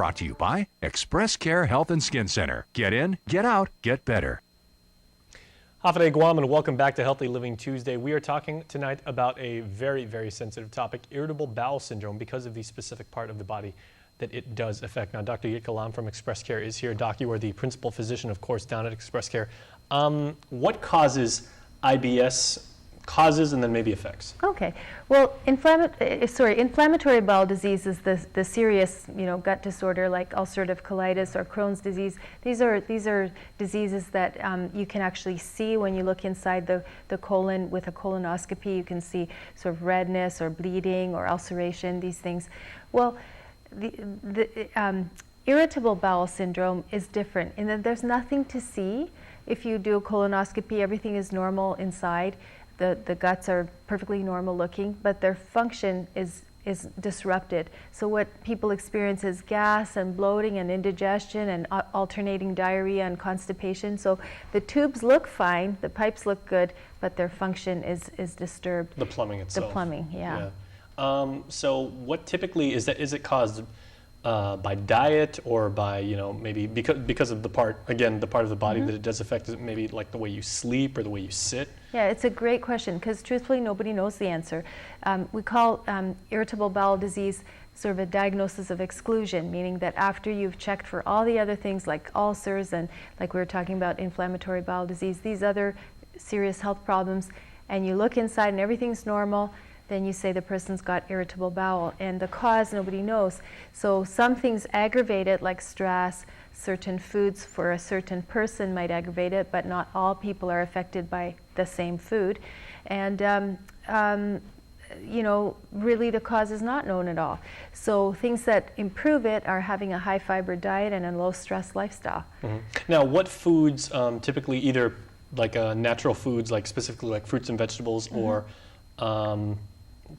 brought to you by Express Care Health and Skin Center. Get in, get out, get better. Hafide Guam, and welcome back to Healthy Living Tuesday. We are talking tonight about a very, very sensitive topic, irritable bowel syndrome, because of the specific part of the body that it does affect. Now, Dr. Jitka Lom from Express Care is here. Doc, you are the principal physician, of course, down at Express Care. What causes IBS? Causes and then maybe effects. Okay. Well, inflammatory bowel disease is the serious, gut disorder like ulcerative colitis or Crohn's disease. These are diseases that you can actually see when you look inside the colon with a colonoscopy. You can see sort of redness or bleeding or ulceration, these things. Well, the irritable bowel syndrome is different in that there's nothing to see. If you do a colonoscopy, everything is normal inside. The guts are perfectly normal looking, but their function is disrupted. So what people experience is gas and bloating and indigestion and alternating diarrhea and constipation. So the tubes look fine, the pipes look good, but their function is disturbed. The plumbing itself. The plumbing, yeah. So what typically is it caused by diet or by, maybe because of the part of the body that it does affect? Is it maybe like the way you sleep or the way you sit? Yeah, it's a great question because truthfully nobody knows the answer. We call irritable bowel disease sort of a diagnosis of exclusion, meaning that after you've checked for all the other things like ulcers and like we were talking about inflammatory bowel disease, these other serious health problems, and you look inside and everything's normal, then you say the person's got irritable bowel, and the cause nobody knows. So some things aggravate it, like stress. Certain foods for a certain person might aggravate it, but not all people are affected by the same food. And really the cause is not known at all. So things that improve it are having a high fiber diet and a low stress lifestyle. Mm-hmm. Now, what foods typically, either like natural foods, like specifically like fruits and vegetables, or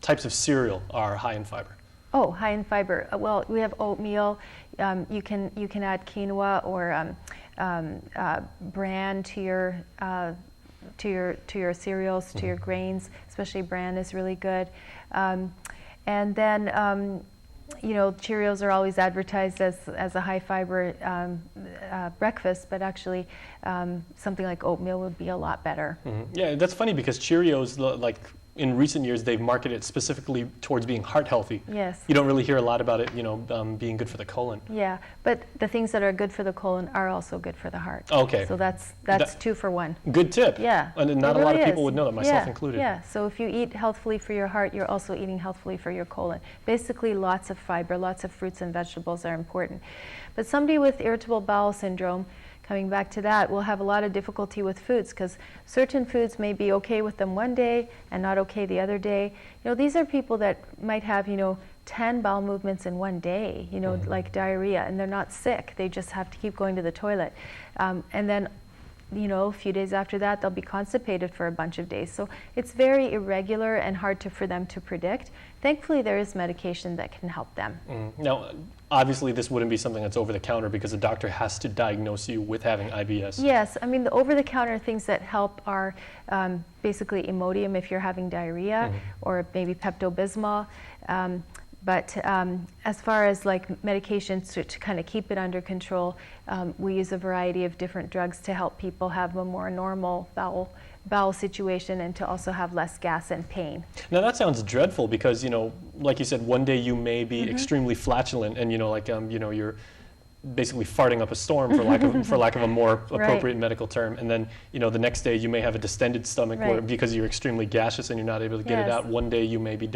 types of cereal are high in fiber? Oh, high in fiber. Well, we have oatmeal. You can add quinoa or bran to your cereals, to your grains. Especially bran is really good. And then Cheerios are always advertised as a high fiber breakfast, but actually something like oatmeal would be a lot better. Mm-hmm. Yeah, that's funny because Cheerios, like in recent years, they've marketed it specifically towards being heart healthy. Yes. You don't really hear a lot about it, being good for the colon. Yeah, but the things that are good for the colon are also good for the heart. Okay. So that's 2 for 1. Good tip. Yeah. And not a lot of people would know that, myself included. Yeah. So if you eat healthfully for your heart, you're also eating healthfully for your colon. Basically, lots of fiber, lots of fruits and vegetables are important. But somebody with irritable bowel syndrome, coming back to that, we'll have a lot of difficulty with foods because certain foods may be okay with them one day and not okay the other day. These are people that might have, 10 bowel movements in one day, like diarrhea, and they're not sick. They just have to keep going to the toilet. And then, a few days after that, they'll be constipated for a bunch of days. So it's very irregular and hard for them to predict. Thankfully, there is medication that can help them. Now, obviously, this wouldn't be something that's over the counter because the doctor has to diagnose you with having IBS. Yes, I mean, the over-the-counter things that help are basically Imodium if you're having diarrhea, or maybe Pepto-Bismol. But as far as like medications to kind of keep it under control, we use a variety of different drugs to help people have a more normal bowel situation and to also have less gas and pain. Now that sounds dreadful because, like you said, one day you may be extremely flatulent and, you're basically farting up a storm for lack of a more appropriate medical term. And then, the next day you may have a distended stomach because you're extremely gaseous and you're not able to get it out. One day you may be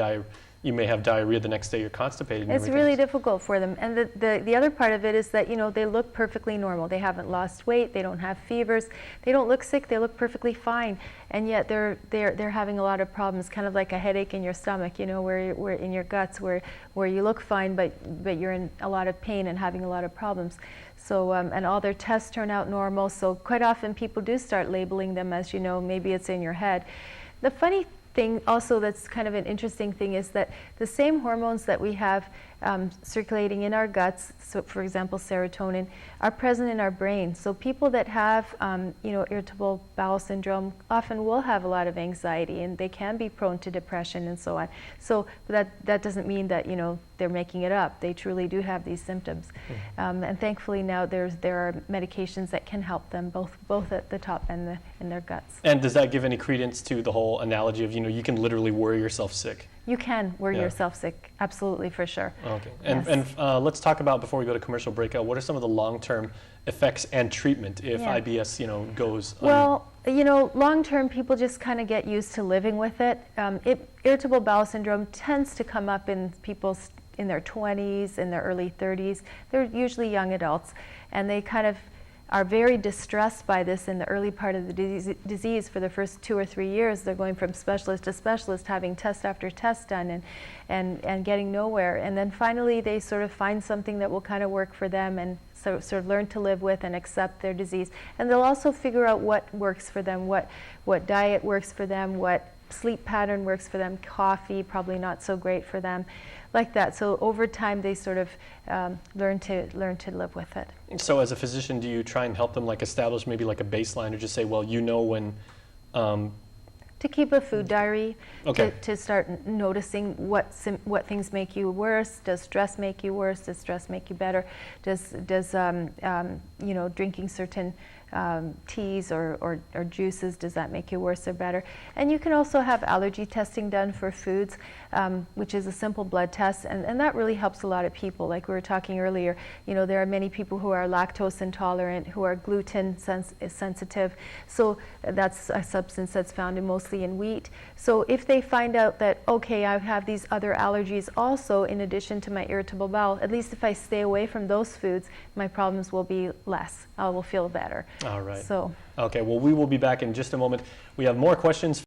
you may have diarrhea, the next day you're constipated. It's really difficult for them. And the other part of it is that, they look perfectly normal. They haven't lost weight, they don't have fevers, they don't look sick, they look perfectly fine. And yet they're having a lot of problems, kind of like a headache in your stomach, where in your guts, where you look fine, but you're in a lot of pain and having a lot of problems. So, and all their tests turn out normal. So quite often people do start labeling them as, maybe it's in your head. The funny thing also that's kind of an interesting thing is that the same hormones that we have circulating in our guts, so for example serotonin, are present in our brain. So people that have irritable bowel syndrome often will have a lot of anxiety, and they can be prone to depression and so on. So that doesn't mean that they're making it up. They truly do have these symptoms. And thankfully now there are medications that can help them both at the top and in their guts. And does that give any credence to the whole analogy of you can literally worry yourself sick? You can worry yourself sick, absolutely, for sure. Okay. And let's talk about, before we go to commercial breakout, what are some of the long-term effects and treatment if IBS goes? Well, long-term, people just kind of get used to living with it. Irritable bowel syndrome tends to come up in people in their 20s, in their early 30s. They're usually young adults, and they kind of are very distressed by this in the early part of the disease. For the first 2 or 3 years, they're going from specialist to specialist, having test after test done and getting nowhere. And then finally they sort of find something that will kind of work for them, and sort of learn to live with and accept their disease. And they'll also figure out what works for them, what diet works for them, what sleep pattern works for them. Coffee, probably not so great for them, like that. So over time they sort of learn to live with it. So as a physician, do you try and help them establish maybe a baseline, or just say, well, when to keep a food diary, okay, to start noticing what things make you worse. Does stress make you worse? Does stress make you better? Does drinking certain teas or juices, does that make you worse or better? And you can also have allergy testing done for foods, which is a simple blood test, and that really helps a lot of people. Like we were talking earlier, there are many people who are lactose intolerant, who are gluten sensitive. So that's a substance that's found mostly in wheat. So if they find out that, okay, I have these other allergies also in addition to my irritable bowel, at least if I stay away from those foods, my problems will be less. I will feel better. All right. So. Okay, well, we will be back in just a moment. We have more questions